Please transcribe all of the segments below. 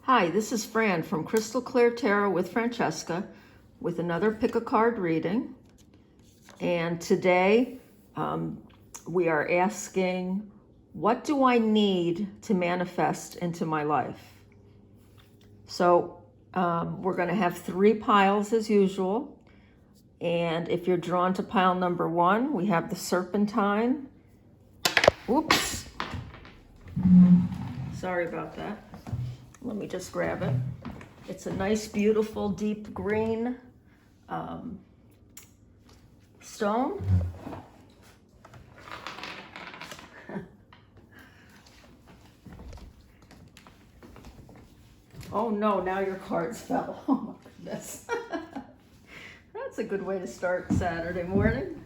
Hi, this is Fran from Crystal Clear Tarot with Francesca with another pick a card reading. And today we are asking, what do I need to manifest into my life? So we're going to have 3 piles as usual. And if you're drawn to pile number 1, we have the Serpentine. Oops. Sorry about that. Let me just grab it. It's a nice, beautiful, deep green stone. Oh no, now your cards fell. Oh my goodness. That's a good way to start Saturday morning.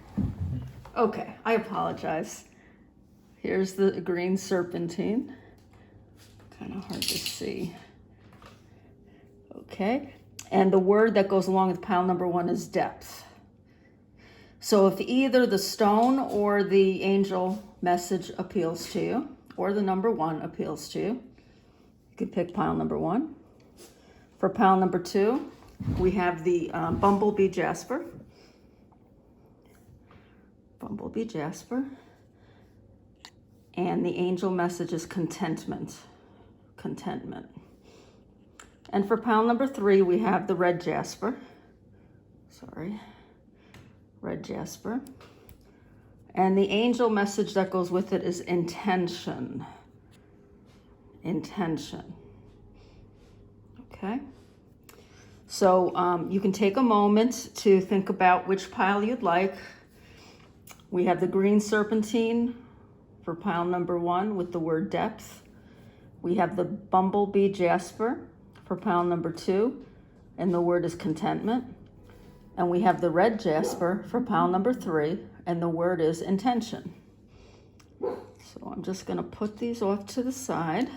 Okay, I apologize. Here's the green serpentine. Kind of hard to see. Okay, and the word that goes along with pile number 1 is depth. So if either the stone or the angel message appeals to you, or the number 1 appeals to you, you can pick pile number 1. For pile number 2, we have the Bumblebee Jasper. Bumblebee Jasper. And the angel message is contentment. Contentment. And for pile number 3, we have the red jasper. Red jasper. And the angel message that goes with it is intention. Intention. Okay. So you can take a moment to think about which pile you'd like. We have the green serpentine for pile number 1 with the word depth. We have the Bumblebee Jasper for pile number 2, and the word is contentment. And we have the red jasper for pile number 3, and the word is intention. So I'm just going to put these off to the side.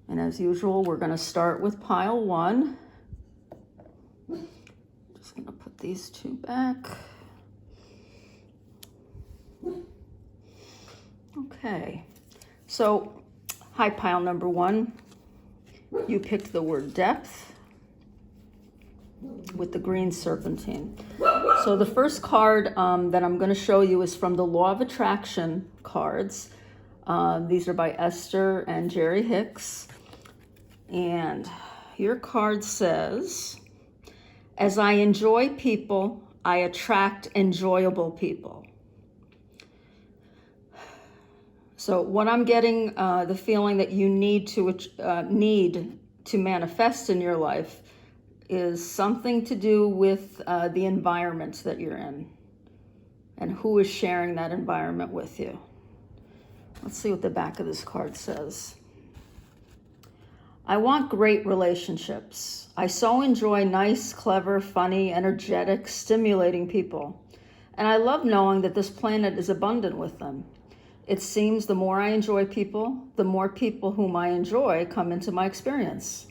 And as usual, we're going to start with pile 1. Just going to put these 2 back. Okay, so hi, pile number 1. You picked the word depth with the green serpentine. So the first card that I'm going to show you is from the Law of Attraction cards. These are by Esther and Jerry Hicks. And your card says, as I enjoy people, I attract enjoyable people. So what I'm getting, the feeling that you need to manifest in your life is something to do with the environment that you're in and who is sharing that environment with you. Let's see what the back of this card says. I want great relationships. I so enjoy nice, clever, funny, energetic, stimulating people. And I love knowing that this planet is abundant with them. It seems the more I enjoy people, the more people whom I enjoy come into my experience.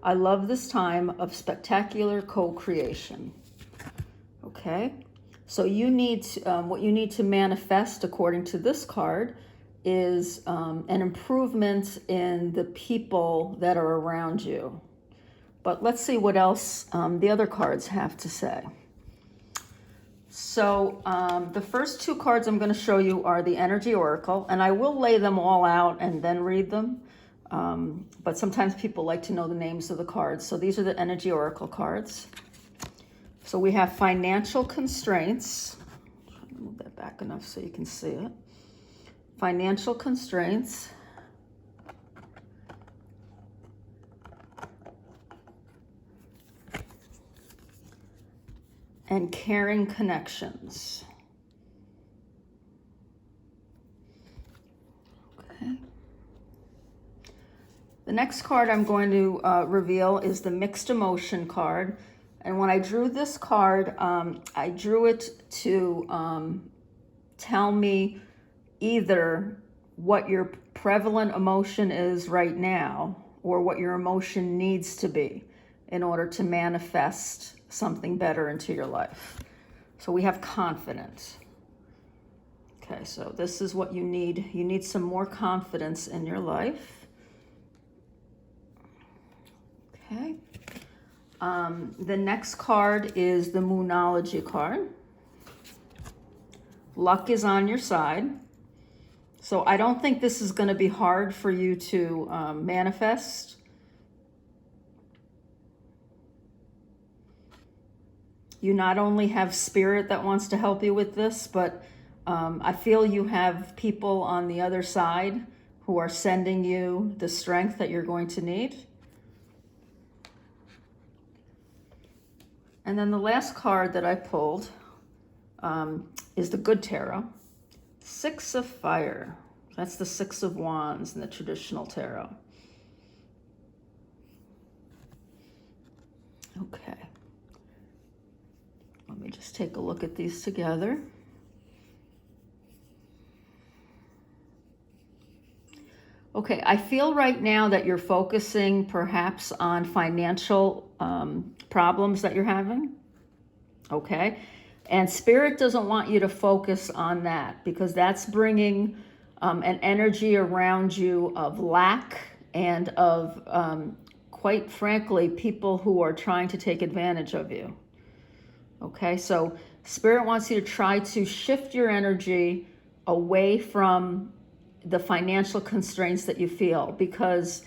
I love this time of spectacular co-creation. Okay, so you need what you need to manifest according to this card is an improvement in the people that are around you. But let's see what else the other cards have to say. So the first 2 cards I'm going to show you are the Energy Oracle, and I will lay them all out and then read them. But sometimes people like to know the names of the cards. So these are the Energy Oracle cards. So we have financial constraints. I'm trying to move that back enough so you can see it. Financial constraints. And caring connections. Okay. The next card I'm going to reveal is the Mixed Emotion card. And when I drew this card, I drew it to tell me either what your prevalent emotion is right now or what your emotion needs to be in order to manifest something better into your life. So we have confidence. Okay, so this is what you need. You need some more confidence in your life. Okay. The next card is the Moonology card. Luck is on your side. So I don't think this is going to be hard for you to manifest. You not only have spirit that wants to help you with this, but I feel you have people on the other side who are sending you the strength that you're going to need. And then the last card that I pulled is the Good Tarot. Six of Fire. That's the Six of Wands in the traditional tarot. Okay. Let me just take a look at these together. Okay, I feel right now that you're focusing perhaps on financial problems that you're having. Okay, and Spirit doesn't want you to focus on that because that's bringing an energy around you of lack and of, quite frankly, people who are trying to take advantage of you. Okay, so Spirit wants you to try to shift your energy away from the financial constraints that you feel, because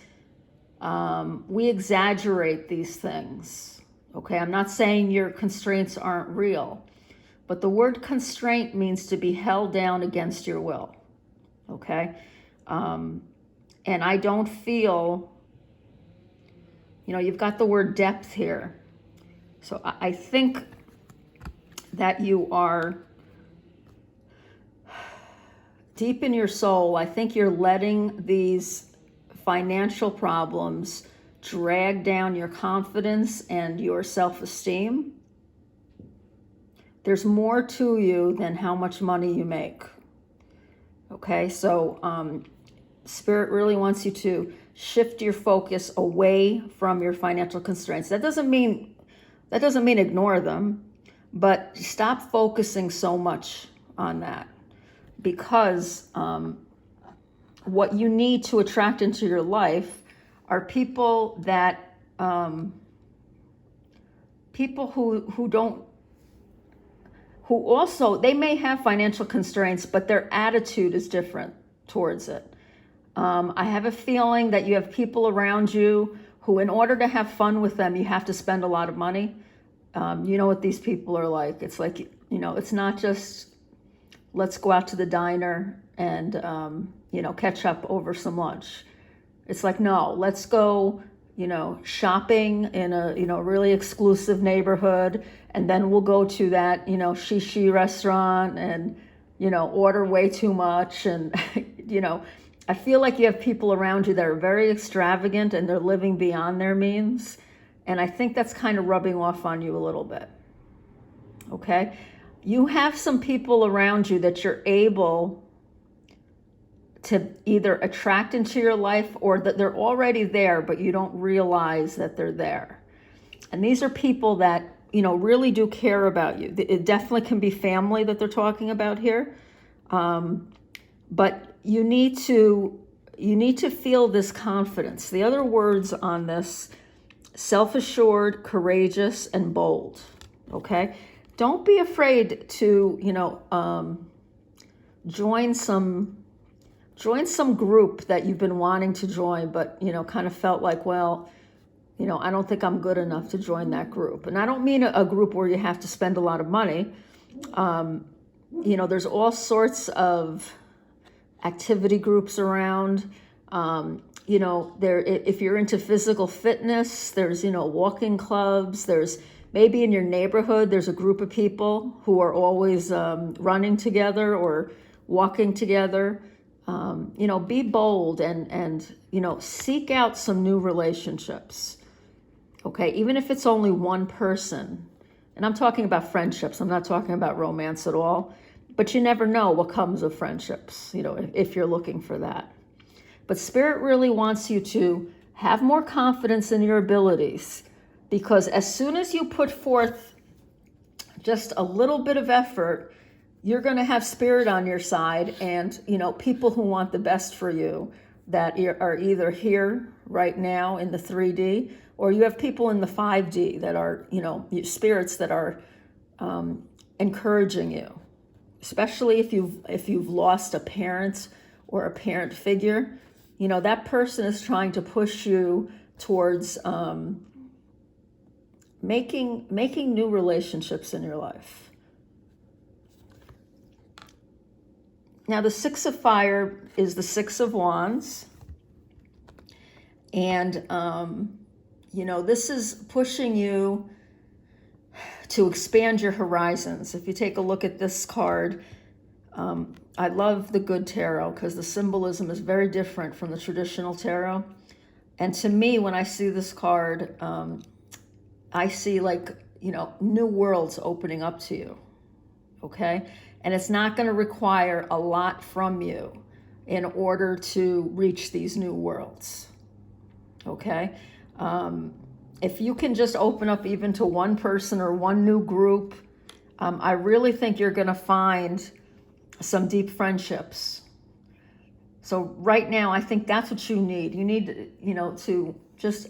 we exaggerate these things. Okay, I'm not saying your constraints aren't real, but the word constraint means to be held down against your will. Okay, and I don't feel, you've got the word depth here. So I think that you are deep in your soul. I think you're letting these financial problems drag down your confidence and your self-esteem. There's more to you than how much money you make. Okay, so Spirit really wants you to shift your focus away from your financial constraints. That doesn't mean ignore them, but stop focusing so much on that, because what you need to attract into your life are people that who also, they may have financial constraints, but their attitude is different towards it. I have a feeling that you have people around you who, in order to have fun with them, you have to spend a lot of money. You know what these people are like. It's like, it's not just let's go out to the diner and, catch up over some lunch. It's like, no, let's go, shopping in a, really exclusive neighborhood. And then we'll go to that, shishi restaurant and, order way too much. And, I feel like you have people around you that are very extravagant and they're living beyond their means. And I think that's kind of rubbing off on you a little bit. Okay? You have some people around you that you're able to either attract into your life, or that they're already there, but you don't realize that they're there. And these are people that, really do care about you. It definitely can be family that they're talking about here. But you need to feel this confidence. The other words on this: self-assured, courageous, and bold. Okay? Don't be afraid to, join some group that you've been wanting to join, but, kind of felt like, well, I don't think I'm good enough to join that group. And I don't mean a group where you have to spend a lot of money. There's all sorts of activity groups around. If you're into physical fitness, there's, walking clubs. There's maybe in your neighborhood, there's a group of people who are always running together or walking together. Be bold and seek out some new relationships. Okay, even if it's only one person. And I'm talking about friendships. I'm not talking about romance at all. But you never know what comes of friendships, if you're looking for that. But Spirit really wants you to have more confidence in your abilities, because as soon as you put forth just a little bit of effort, you're going to have Spirit on your side, and people who want the best for you that are either here right now in the 3D, or you have people in the 5D that are, spirits that are encouraging you, especially if you've lost a parent or a parent figure. That person is trying to push you towards making new relationships in your life. Now, the Six of Fire is the Six of Wands. And, this is pushing you to expand your horizons. If you take a look at this card, I love the Good Tarot because the symbolism is very different from the traditional tarot. And to me, when I see this card, I see new worlds opening up to you, okay? And it's not going to require a lot from you in order to reach these new worlds, okay? If you can just open up even to one person or one new group, I really think you're going to find some deep friendships. So right now, I think that's what you need. You need, to just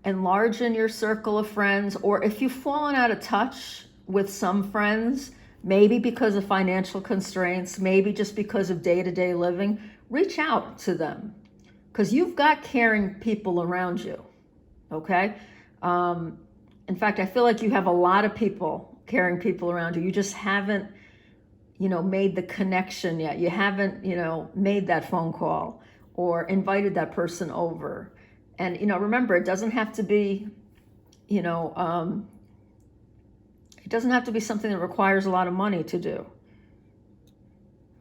enlarge in your circle of friends, or if you've fallen out of touch with some friends, maybe because of financial constraints, maybe just because of day-to-day living, reach out to them because you've got caring people around you, okay? In fact, I feel like you have a lot of caring people around you. You just haven't, made the connection yet. You haven't, made that phone call or invited that person over. And, remember, it doesn't have to be, it doesn't have to be something that requires a lot of money to do.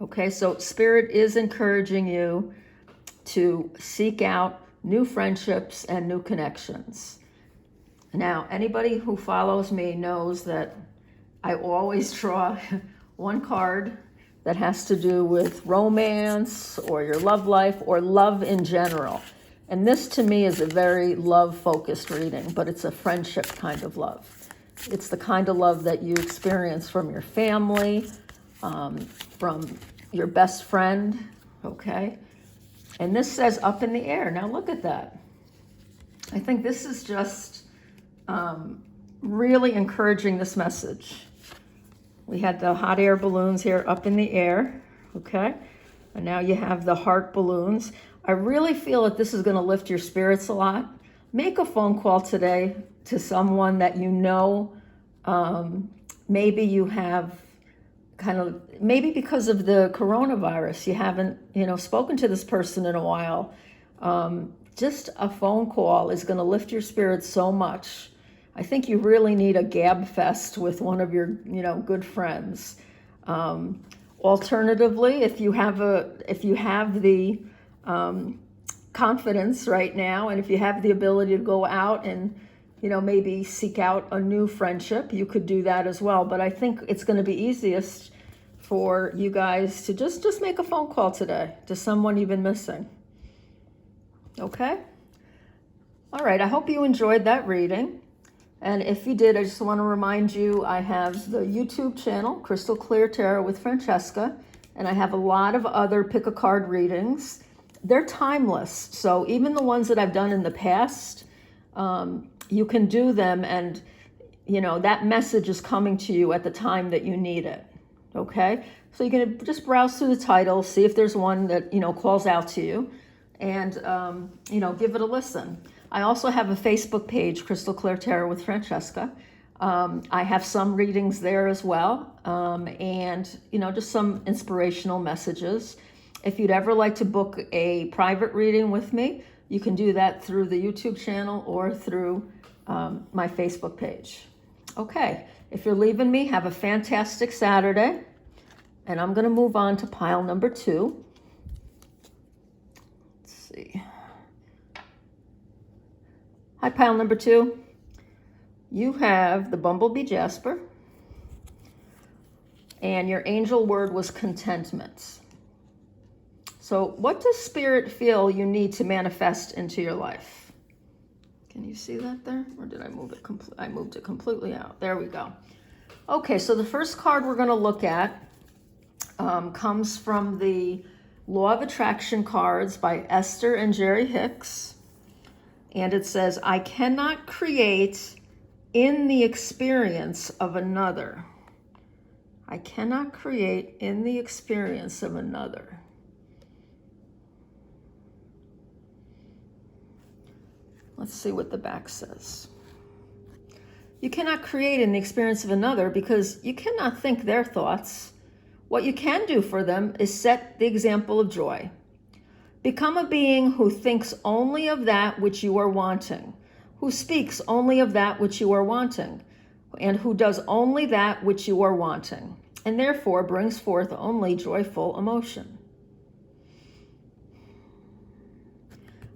Okay, so Spirit is encouraging you to seek out new friendships and new connections. Now, anybody who follows me knows that I always draw one card that has to do with romance or your love life or love in general. And this to me is a very love-focused reading, but it's a friendship kind of love. It's the kind of love that you experience from your family, from your best friend, okay? And this says up in the air. Now look at that. I think this is just really encouraging this message. We had the hot air balloons here up in the air, okay? And now you have the heart balloons. I really feel that this is going to lift your spirits a lot. Make a phone call today to someone that maybe you have maybe because of the coronavirus, you haven't, spoken to this person in a while. Just a phone call is going to lift your spirits so much. I think you really need a gab fest with one of your, good friends. Alternatively, if you have the confidence right now, and if you have the ability to go out and, maybe seek out a new friendship, you could do that as well. But I think it's going to be easiest for you guys to just make a phone call today to someone you've been missing. Okay? All right, I hope you enjoyed that reading. And if you did, I just want to remind you, I have the YouTube channel, Crystal Clear Tarot with Francesca, and I have a lot of other pick a card readings. They're timeless, so even the ones that I've done in the past, you can do them, and that message is coming to you at the time that you need it. Okay, so you can just browse through the title, see if there's one that calls out to you, and give it a listen. I also have a Facebook page, Crystal Clear Tarot with Francesca. I have some readings there as well, and just some inspirational messages. If you'd ever like to book a private reading with me, you can do that through the YouTube channel or through my Facebook page. Okay, if you're leaving me, have a fantastic Saturday, and I'm going to move on to pile number 2. Let's see. Hi, pile number 2. You have the Bumblebee Jasper, and your angel word was contentment. So what does Spirit feel you need to manifest into your life? Can you see that there? Or did I move it? I moved it completely out. There we go. Okay, so the first card we're going to look at comes from the Law of Attraction cards by Esther and Jerry Hicks. And it says, I cannot create in the experience of another. I cannot create in the experience of another. Let's see what the back says. You cannot create in the experience of another because you cannot think their thoughts. What you can do for them is set the example of joy. Become a being who thinks only of that which you are wanting, who speaks only of that which you are wanting, and who does only that which you are wanting, and therefore brings forth only joyful emotion.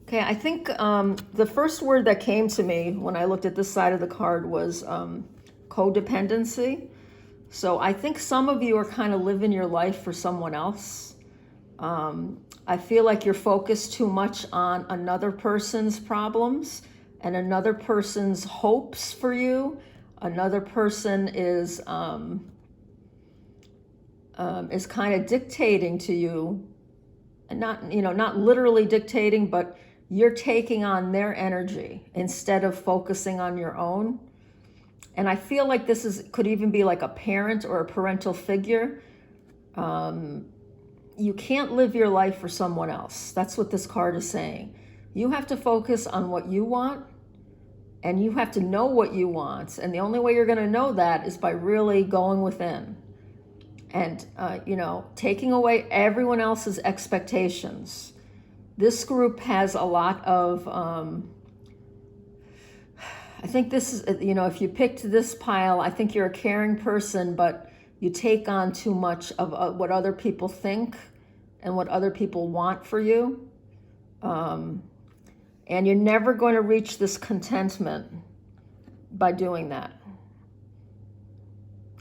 Okay, I think the first word that came to me when I looked at this side of the card was codependency. So I think some of you are kind of living your life for someone else. I feel like you're focused too much on another person's problems and another person's hopes for you. Another person is kind of dictating to you, and not literally dictating, but you're taking on their energy instead of focusing on your own. And I feel like this could even be like a parent or a parental figure. You can't live your life for someone else. That's what this card is saying. You have to focus on what you want, and you have to know what you want. And the only way you're going to know that is by really going within and, taking away everyone else's expectations. This group has a lot of, I think this is, if you picked this pile, I think you're a caring person, but you take on too much of what other people think and what other people want for you. And you're never going to reach this contentment by doing that.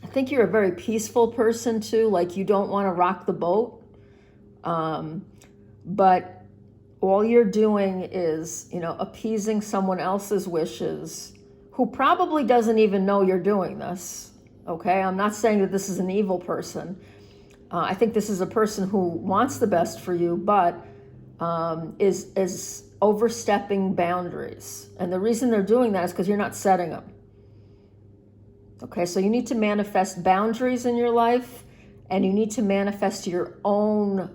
I think you're a very peaceful person too, like you don't want to rock the boat. But all you're doing is, appeasing someone else's wishes, who probably doesn't even know you're doing this. Okay, I'm not saying that this is an evil person. I think this is a person who wants the best for you, but is overstepping boundaries. And the reason they're doing that is because you're not setting them. Okay, so you need to manifest boundaries in your life, and you need to manifest your own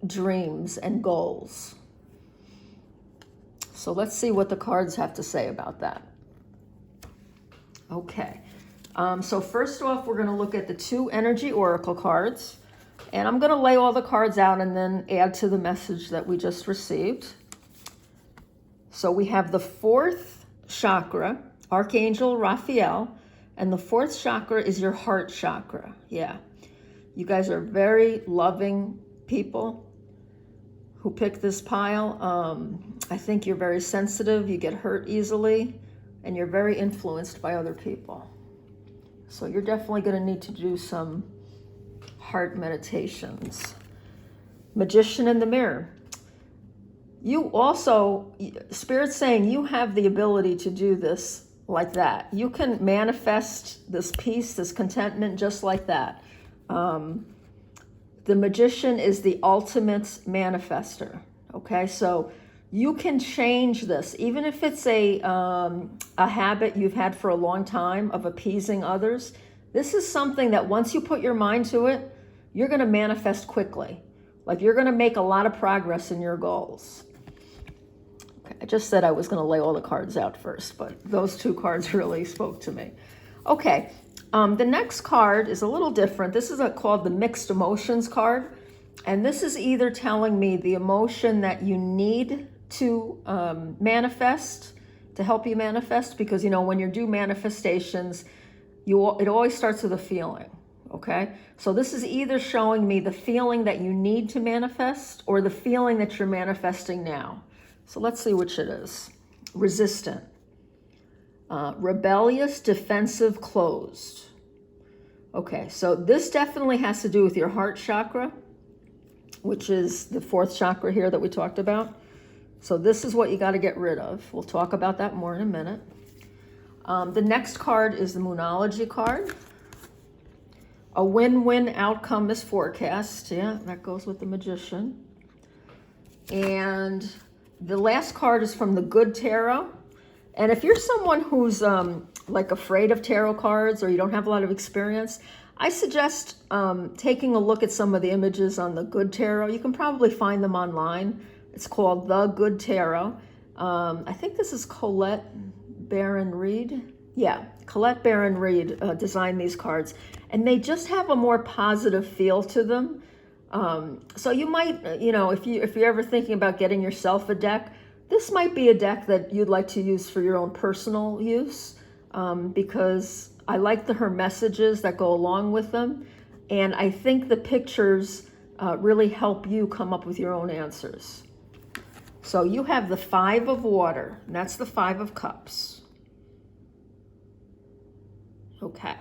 dreams and goals. So let's see what the cards have to say about that. Okay. So first off, we're going to look at the 2 energy oracle cards, and I'm going to lay all the cards out and then add to the message that we just received. So we have the 4th chakra, Archangel Raphael, and the 4th chakra is your heart chakra. Yeah. You guys are very loving people who pick this pile. I think you're very sensitive, you get hurt easily, and you're very influenced by other people. So you're definitely going to need to do some heart meditations. Magician in the mirror. You also, Spirit's saying you have the ability to do this like that. You can manifest this peace, this contentment just like that. The magician is the ultimate manifester. Okay, so you can change this, even if it's a habit you've had for a long time of appeasing others. This is something that once you put your mind to it, you're going to manifest quickly. Like you're going to make a lot of progress in your goals. Okay, I just said I was going to lay all the cards out first, but those 2 cards really spoke to me. Okay, the next card is a little different. This is called the mixed emotions card. And this is either telling me the emotion that you need to manifest, to help you manifest, because, when you do manifestations, it always starts with a feeling, okay? So this is either showing me the feeling that you need to manifest or the feeling that you're manifesting now. So let's see which it is. Resistant. Rebellious, defensive, closed. Okay, so this definitely has to do with your heart chakra, which is the 4th chakra here that we talked about. So this is what you got to get rid of. We'll talk about that more in a minute. The next card is the Moonology card. A win-win outcome is forecast. Yeah, that goes with the Magician. And the last card is from the Good Tarot. And if you're someone who's like afraid of tarot cards, or you don't have a lot of experience, I suggest taking a look at some of the images on the Good Tarot. You can probably find them online. It's called The Good Tarot. I think this is Colette Baron Reed. Yeah, Colette Baron Reed designed these cards, and they just have a more positive feel to them. So you might, you know, if you're ever thinking about getting yourself a deck, this might be a deck that you'd like to use for your own personal use, because I like her messages that go along with them, and I think the pictures really help you come up with your own answers. So you have the Five of Water, and that's the Five of Cups. Okay,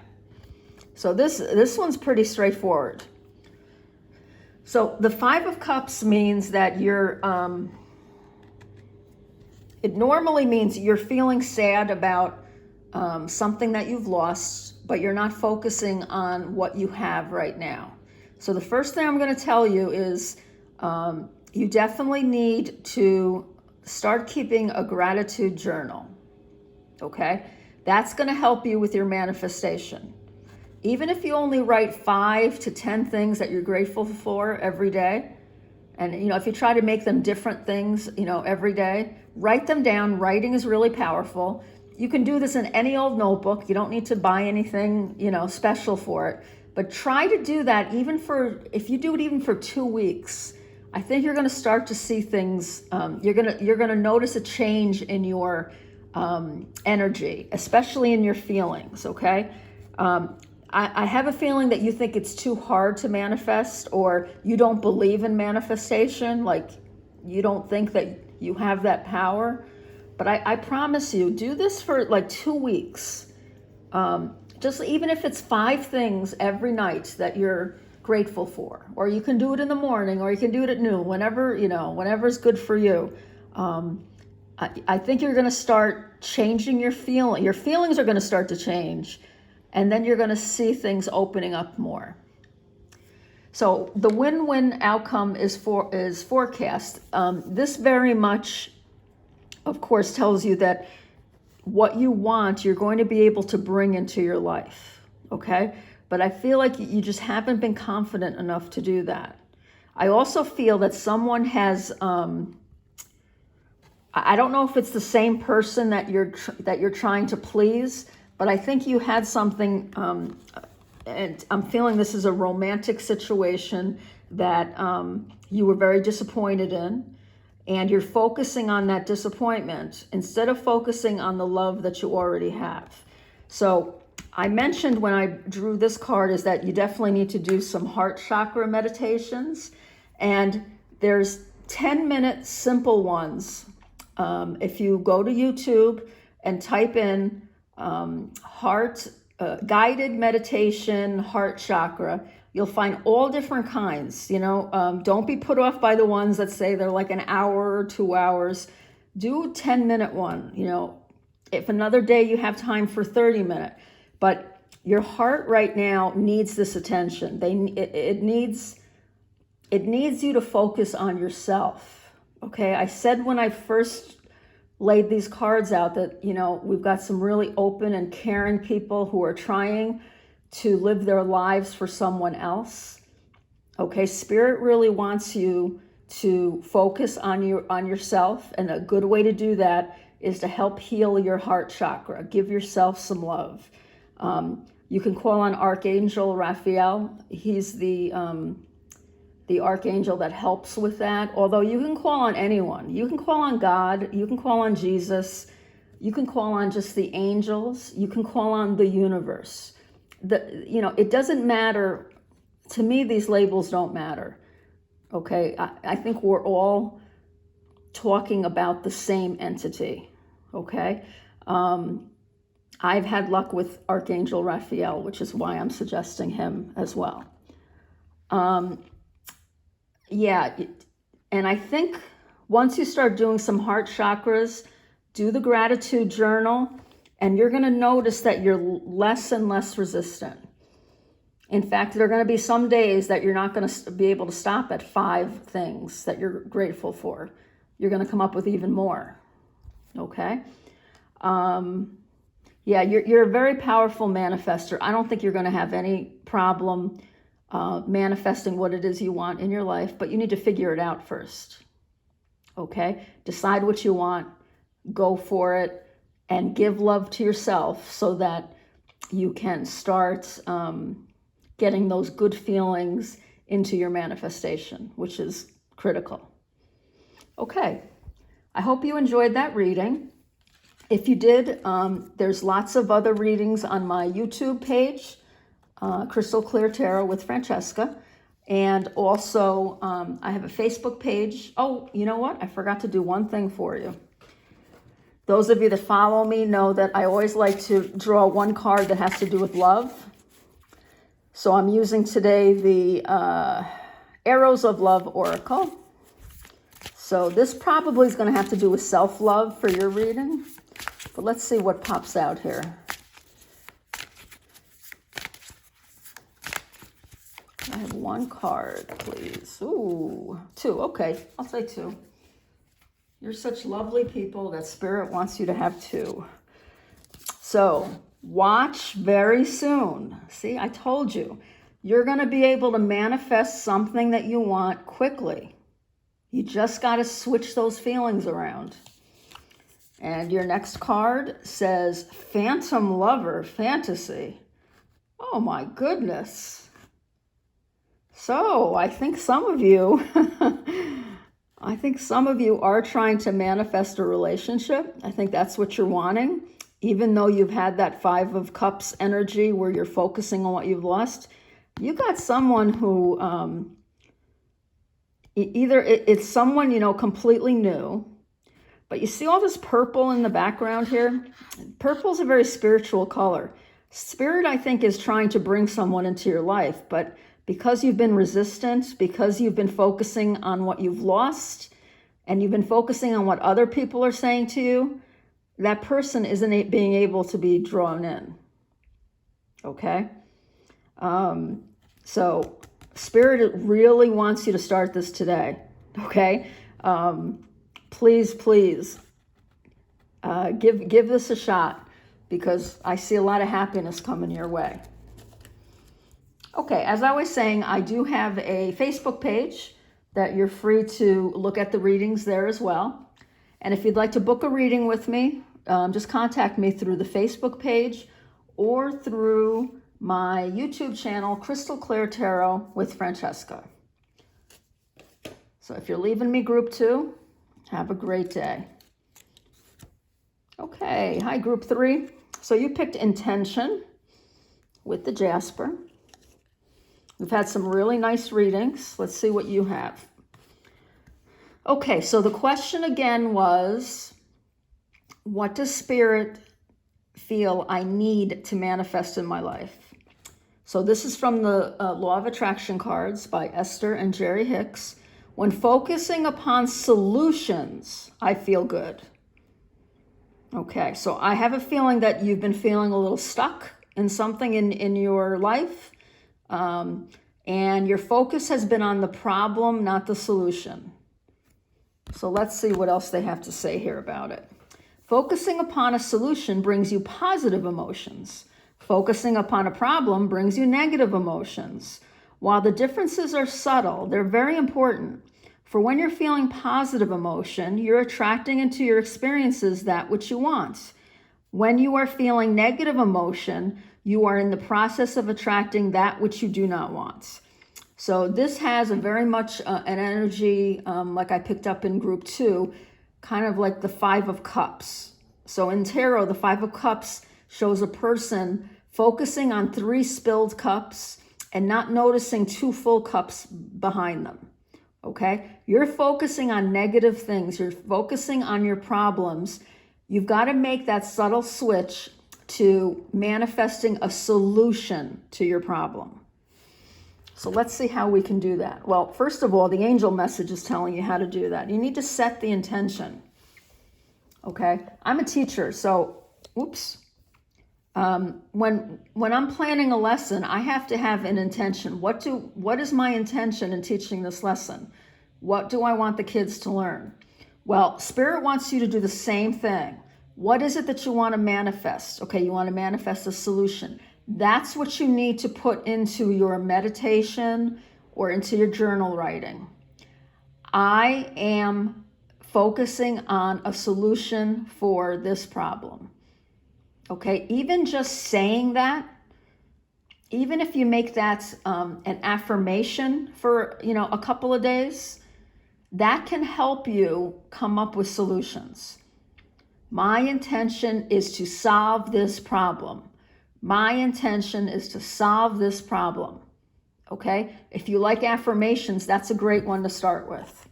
so this one's pretty straightforward. So the Five of Cups means that you're, it normally means you're feeling sad about something that you've lost, but you're not focusing on what you have right now. So the first thing I'm going to tell you is you definitely need to start keeping a gratitude journal, okay? That's going to help you with your manifestation. Even if you only write 5 to 10 things that you're grateful for every day, and you know, if you try to make them different things, you know, every day, write them down. Writing is really powerful. You can do this in any old notebook. You don't need to buy anything, you know, special for it. But try to do that even for, if you do it even for 2 weeks, I think you're going to start to see things. You're going to notice a change in your energy, especially in your feelings. Okay. I have a feeling that you think it's too hard to manifest, or you don't believe in manifestation, like you don't think that you have that power. But I promise you, do this for like 2 weeks. Just even if it's 5 things every night that you're grateful for, or you can do it in the morning, or you can do it at noon, whenever, you know, whenever's good for you. I think you're going to start changing your feeling. Your feelings are going to start to change. And then you're going to see things opening up more. So the win-win outcome is forecast. This very much, of course, tells you that what you want, you're going to be able to bring into your life. Okay? But I feel like you just haven't been confident enough to do that. I also feel that someone has, I don't know if it's the same person that you're trying to please, but I think you had something, and I'm feeling this is a romantic situation that you were very disappointed in, and you're focusing on that disappointment instead of focusing on the love that you already have. So I mentioned when I drew this card is that you definitely need to do some heart chakra meditations, and there's 10-minute simple ones. If you go to YouTube and type in guided meditation, heart chakra, you'll find all different kinds. You know, don't be put off by the ones that say they're like an hour or 2 hours. Do a 10-minute one. You know, if another day you have time for 30-minute, but your heart right now needs this attention. It needs you to focus on yourself. Okay, I said when I first laid these cards out that, you know, we've got some really open and caring people who are trying to live their lives for someone else. Okay, Spirit really wants you to focus on yourself, and a good way to do that is to help heal your heart chakra. Give yourself some love. You can call on Archangel Raphael. He's the archangel that helps with that. Although you can call on anyone. You can call on God. You can call on Jesus. You can call on just the angels. You can call on the universe. It doesn't matter. To me, these labels don't matter. Okay, I think we're all talking about the same entity. Okay, I've had luck with Archangel Raphael, which is why I'm suggesting him as well. Yeah, and I think once you start doing some heart chakras, do the gratitude journal, and you're going to notice that you're less and less resistant. In fact, there are going to be some days that you're not going to be able to stop at 5 things that you're grateful for. You're going to come up with even more. Okay? Yeah, you're a very powerful manifester. I don't think you're going to have any problem manifesting what it is you want in your life, but you need to figure it out first. Okay? Decide what you want, go for it, and give love to yourself so that you can start getting those good feelings into your manifestation, which is critical. Okay, I hope you enjoyed that reading. If you did, there's lots of other readings on my YouTube page, Crystal Clear Tarot with Francesca. And also, I have a Facebook page. Oh, you know what? I forgot to do one thing for you. Those of you that follow me know that I always like to draw one card that has to do with love. So I'm using today the Arrows of Love Oracle. So this probably is going to have to do with self-love for your reading. But let's see what pops out here. I have one card, please. Ooh, 2. Okay, I'll say 2. You're such lovely people that Spirit wants you to have 2. So watch very soon. See, I told you. You're going to be able to manifest something that you want quickly. You just got to switch those feelings around. And your next card says Phantom Lover Fantasy. Oh my goodness. So I think some of you, are trying to manifest a relationship. I think that's what you're wanting. Even though you've had that 5 of Cups energy where you're focusing on what you've lost, you got someone who, either it's someone, completely new, but you see all this purple in the background here? Purple's a very spiritual color. Spirit, I think, is trying to bring someone into your life, but because you've been resistant, because you've been focusing on what you've lost, and you've been focusing on what other people are saying to you, that person isn't being able to be drawn in. Okay? So Spirit really wants you to start this today. Okay? Please, give this a shot, because I see a lot of happiness coming your way. Okay, as I was saying, I do have a Facebook page that you're free to look at the readings there as well. And if you'd like to book a reading with me, just contact me through the Facebook page or through my YouTube channel, Crystal Clear Tarot with Francesca. So if you're leaving me group 2, have a great day. Okay, hi group 3. So you picked Intention with the Jasper. We've had some really nice readings. Let's see what you have. Okay, so the question again was, what does Spirit feel I need to manifest in my life? So this is from the Law of Attraction cards by Esther and Jerry Hicks. When focusing upon solutions, I feel good. Okay, so I have a feeling that you've been feeling a little stuck in something in your life. And your focus has been on the problem, not the solution. So let's see what else they have to say here about it. Focusing upon a solution brings you positive emotions. Focusing upon a problem brings you negative emotions. While the differences are subtle, they're very important. For when you're feeling positive emotion, you're attracting into your experiences that which you want. When you are feeling negative emotion, you are in the process of attracting that which you do not want. So this has a very much an energy, like I picked up in group 2, kind of like the 5 of Cups. So in tarot, the 5 of Cups shows a person focusing on 3 spilled cups and not noticing 2 full cups behind them. Okay? You're focusing on negative things. You're focusing on your problems. You've got to make that subtle switch to manifesting a solution to your problem. So let's see how we can do that. Well, first of all, the angel message is telling you how to do that. You need to set the intention. Okay? I'm a teacher, so, When I'm planning a lesson, I have to have an intention. What is my intention in teaching this lesson? What do I want the kids to learn? Well, Spirit wants you to do the same thing. What is it that you want to manifest? Okay, you want to manifest a solution. That's what you need to put into your meditation or into your journal writing. I am focusing on a solution for this problem. Okay, even just saying that, even if you make that an affirmation for, a couple of days, that can help you come up with solutions. My intention is to solve this problem. My intention is to solve this problem. Okay? If you like affirmations, that's a great one to start with.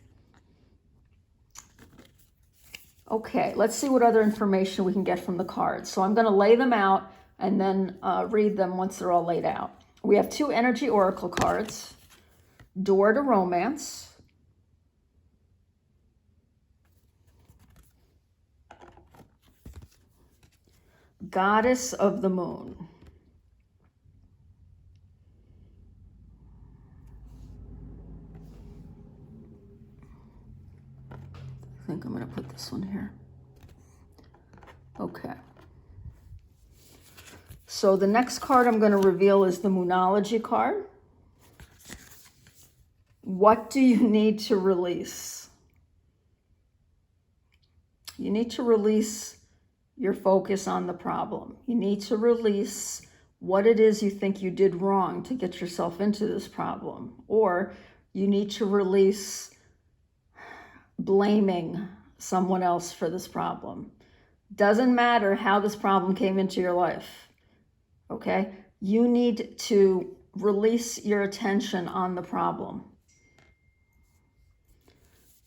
Okay, let's see what other information we can get from the cards. So I'm going to lay them out and then read them once they're all laid out. We have 2 energy oracle cards. Door to Romance. Goddess of the Moon. I think I'm going to put this one here. Okay. So the next card I'm going to reveal is the Moonology card. What do you need to release? You need to release your focus on the problem. You need to release what it is you think you did wrong to get yourself into this problem. Or you need to release blaming someone else for this problem. Doesn't matter how this problem came into your life, okay? You need to release your attention on the problem.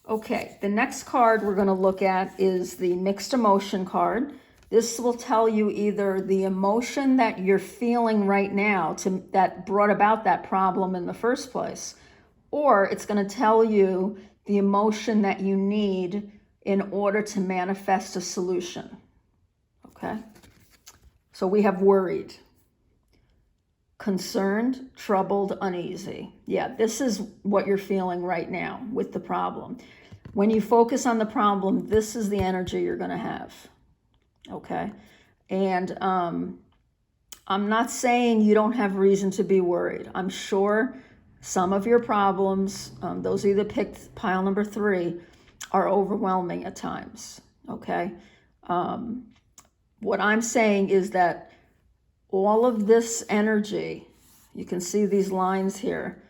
Okay, the next card we're going to look at is the Mixed Emotion card. This will tell you either the emotion that you're feeling right now that brought about that problem in the first place, or it's going to tell you the emotion that you need in order to manifest a solution. Okay? So we have worried, concerned, troubled, uneasy. Yeah, this is what you're feeling right now with the problem. When you focus on the problem, this is the energy you're going to have. Okay? And I'm not saying you don't have reason to be worried. I'm sure some of your problems, those of you that picked pile number 3, are overwhelming at times. Okay? What I'm saying is that all of this energy, you can see these lines here,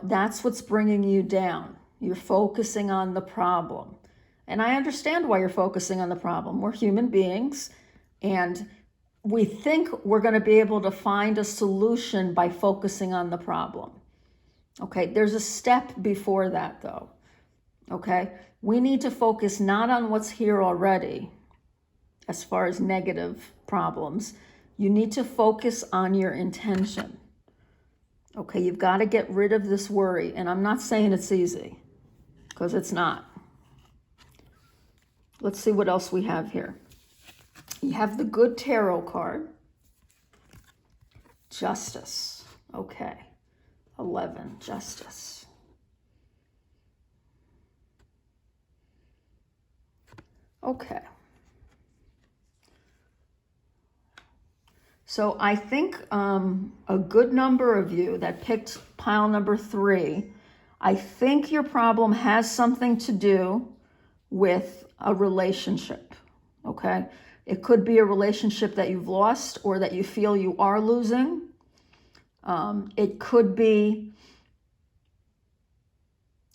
that's what's bringing you down. You're focusing on the problem. And I understand why you're focusing on the problem. We're human beings, and we think we're going to be able to find a solution by focusing on the problem. Okay, there's a step before that, though. Okay, we need to focus not on what's here already, as far as negative problems. You need to focus on your intention. Okay, you've got to get rid of this worry. And I'm not saying it's easy, because it's not. Let's see what else we have here. You have the Good Tarot card. Justice. Okay. 11. Justice. Okay. So I think a good number of you that picked pile number 3, I think your problem has something to do with a relationship, okay? It could be a relationship that you've lost or that you feel you are losing. It could be,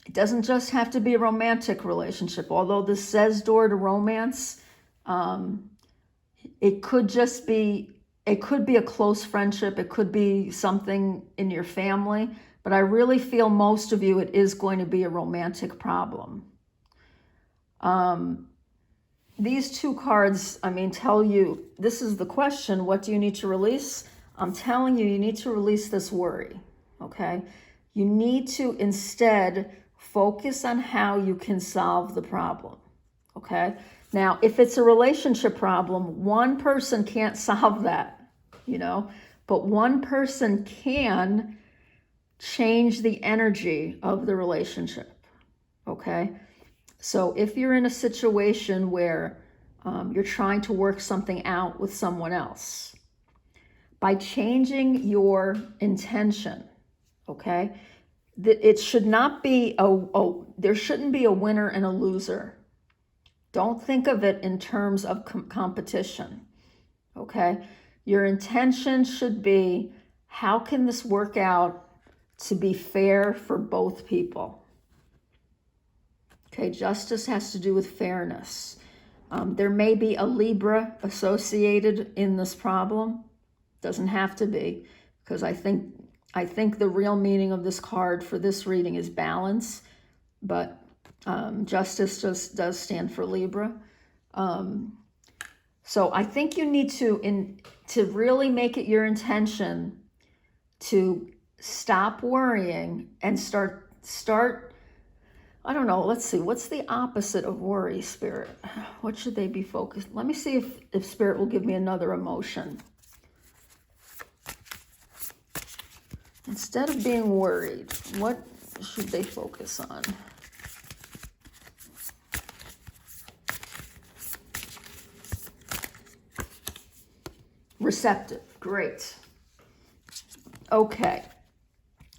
it doesn't just have to be a romantic relationship, although this says door to romance. It could just be, it could be a close friendship. It could be something in your family, but I really feel most of you, it is going to be a romantic problem. These 2 cards, tell you, this is the question, what do you need to release? I'm telling you, you need to release this worry, okay? You need to instead focus on how you can solve the problem, okay? Now, if it's a relationship problem, one person can't solve that, but one person can change the energy of the relationship, okay? So if you're in a situation where you're trying to work something out with someone else, by changing your intention, okay, it should not be there shouldn't be a winner and a loser. Don't think of it in terms of competition, okay? Your intention should be, how can this work out to be fair for both people? Okay, justice has to do with fairness. There may be a Libra associated in this problem. Doesn't have to be, because I think the real meaning of this card for this reading is balance, but justice just does stand for Libra. So I think you need to really make it your intention to stop worrying and start, I don't know, let's see, what's the opposite of worry, Spirit? What should they be focused? Let me see if Spirit will give me another emotion. Instead of being worried, what should they focus on? Receptive, great. Okay,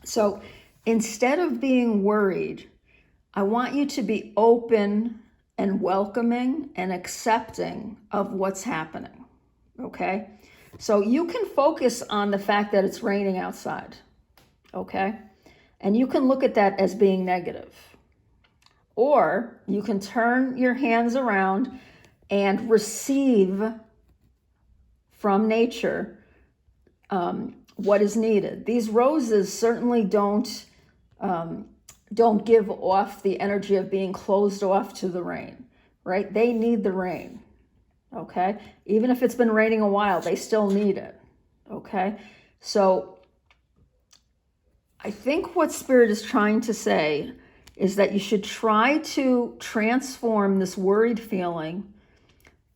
so instead of being worried, I want you to be open and welcoming and accepting of what's happening, okay? So you can focus on the fact that it's raining outside, okay? And you can look at that as being negative. Or you can turn your hands around and receive from nature what is needed. These roses certainly don't give off the energy of being closed off to the rain, right? They need the rain, okay? Even if it's been raining a while, they still need it, okay? So I think what Spirit is trying to say is that you should try to transform this worried feeling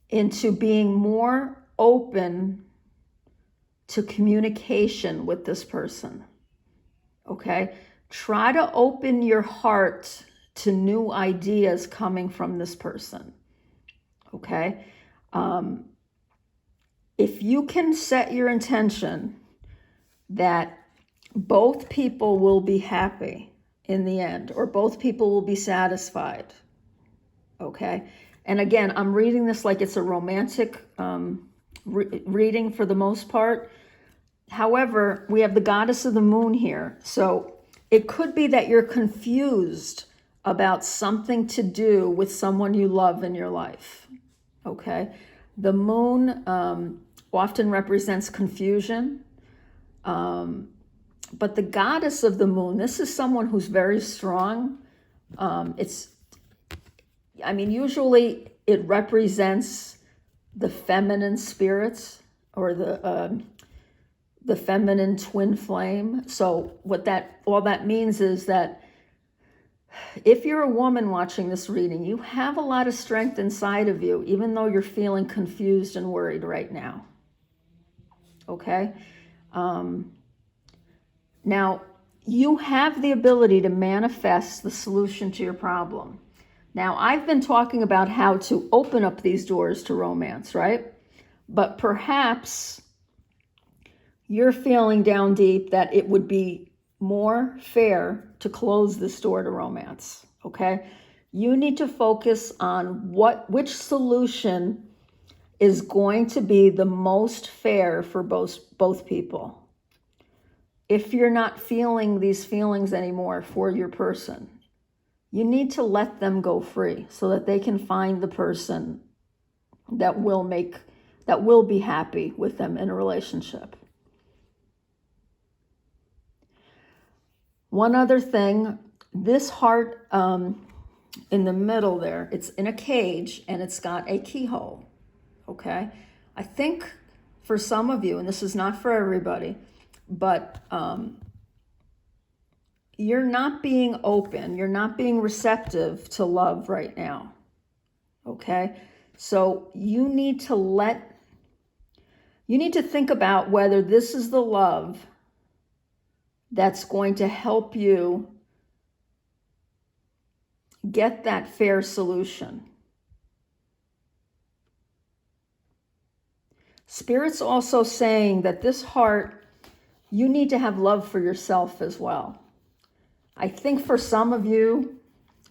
into being more open to communication with this person, okay? Try to open your heart to new ideas coming from this person, okay? If you can set your intention that both people will be happy in the end, or both people will be satisfied, okay? And again, I'm reading this like it's a romantic reading for the most part. However, we have the goddess of the moon here. So it could be that you're confused about something to do with someone you love in your life, okay? The moon often represents confusion. But the goddess of the moon, this is someone who's very strong. Usually it represents the feminine spirits or the feminine twin flame. So all that means is that if you're a woman watching this reading, you have a lot of strength inside of you, even though you're feeling confused and worried right now. Okay? Now, you have the ability to manifest the solution to your problem. Now, I've been talking about how to open up these doors to romance, right? But perhaps you're feeling down deep that it would be more fair to close this door to romance, okay? You need to focus on which solution is going to be the most fair for both people. If you're not feeling these feelings anymore for your person, you need to let them go free so that they can find the person that will be happy with them in a relationship. One other thing, this heart in the middle there, it's in a cage and it's got a keyhole, okay? I think for some of you, and this is not for everybody, but you're not being open, you're not being receptive to love right now, Okay? So you need to think about whether this is the love that's going to help you get that fair solution. Spirit's also saying that this heart, you need to have love for yourself as well. I think for some of you,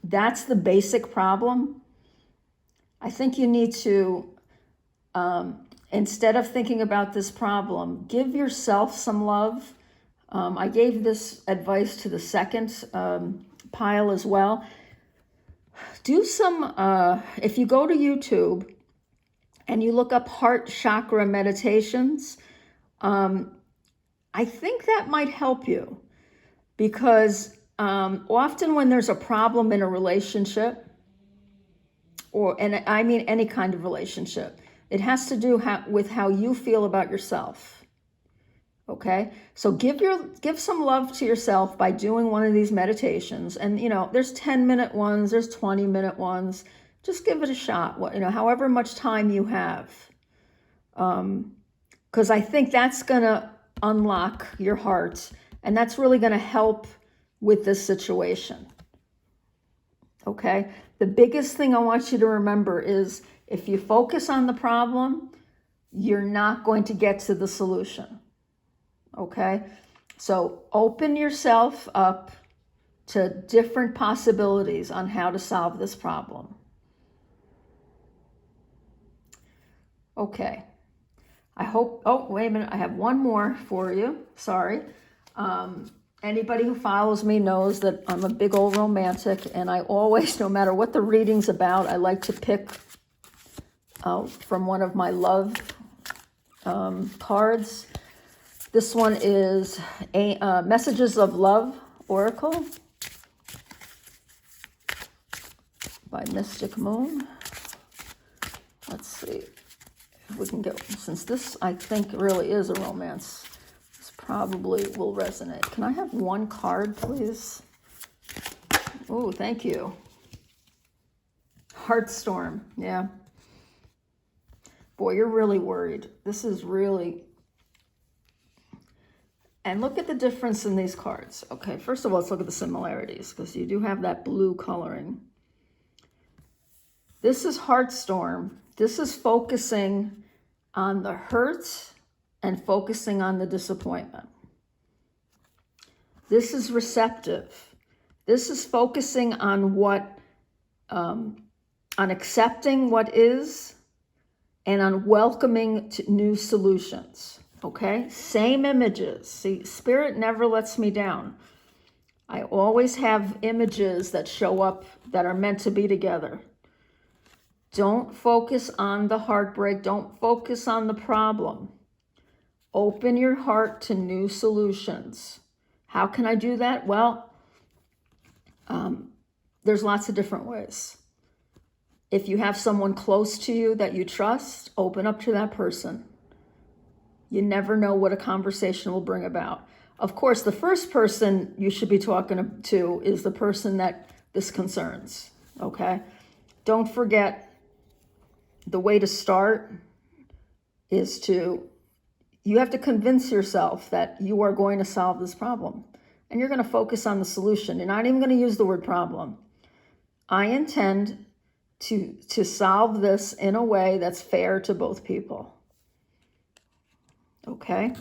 that's the basic problem. I think you need to, instead of thinking about this problem, give yourself some love. I gave this advice to the second pile as well. Do some, if you go to YouTube and you look up heart chakra meditations, I think that might help you, because often when there's a problem in a relationship, and I mean any kind of relationship, it has to do with how you feel about yourself. Okay, so give some love to yourself by doing one of these meditations. And there's 10-minute ones, there's 20-minute ones. Just give it a shot. However much time you have, because I think that's gonna unlock your heart, and that's really gonna help with this situation. Okay, the biggest thing I want you to remember is, if you focus on the problem, you're not going to get to the solution. Okay, so open yourself up to different possibilities on how to solve this problem. Okay, I hope, oh, wait a minute, I have one more for you, sorry. Anybody who follows me knows that I'm a big old romantic, and I always, no matter what the reading's about, I like to pick from one of my love cards. This one is a Messages of Love Oracle by Mystic Moon. Let's see if we can get, since this I think really is a romance, this probably will resonate. Can I have one card, please? Oh, thank you. Heartstorm, yeah. Boy, you're really worried. This is really... And look at the difference in these cards. Okay, first of all, let's look at the similarities, because you do have that blue coloring. This is Heartstorm. This is focusing on the hurt and focusing on the disappointment. This is Receptive. This is focusing on on accepting what is and on welcoming to new solutions. Okay, same images. See, Spirit never lets me down. I always have images that show up that are meant to be together. Don't focus on the heartbreak. Don't focus on the problem. Open your heart to new solutions. How can I do that? Well, there's lots of different ways. If you have someone close to you that you trust, open up to that person. You never know what a conversation will bring about. Of course, the first person you should be talking to is the person that this concerns, okay? Don't forget, the way to start is you have to convince yourself that you are going to solve this problem. And you're going to focus on the solution. You're not even going to use the word problem. I intend to solve this in a way that's fair to both people. Okay,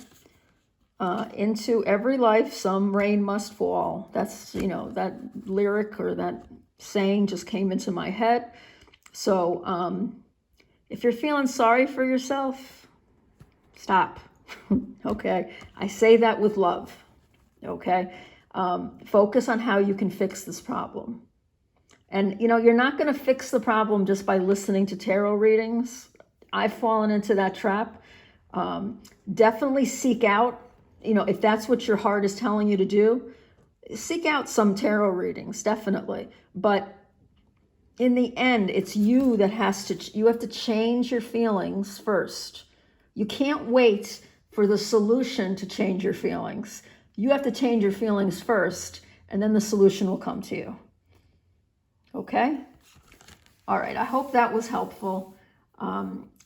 into every life some rain must fall. That's, that lyric or that saying just came into my head. So if you're feeling sorry for yourself, stop. Okay, I say that with love. Okay, focus on how you can fix this problem. And you're not going to fix the problem just by listening to tarot readings. I've fallen into that trap. Definitely seek out, if that's what your heart is telling you to do, seek out some tarot readings, definitely. But in the end, it's you that you have to change your feelings first. You can't wait for the solution to change your feelings. You have to change your feelings first, and then the solution will come to you. Okay? All right, I hope that was helpful.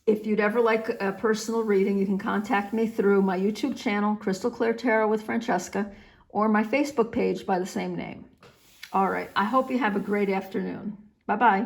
If you'd ever like a personal reading, you can contact me through my YouTube channel, Crystal Clear Tarot with Francesca, or my Facebook page by the same name. All right, I hope you have a great afternoon. Bye-bye.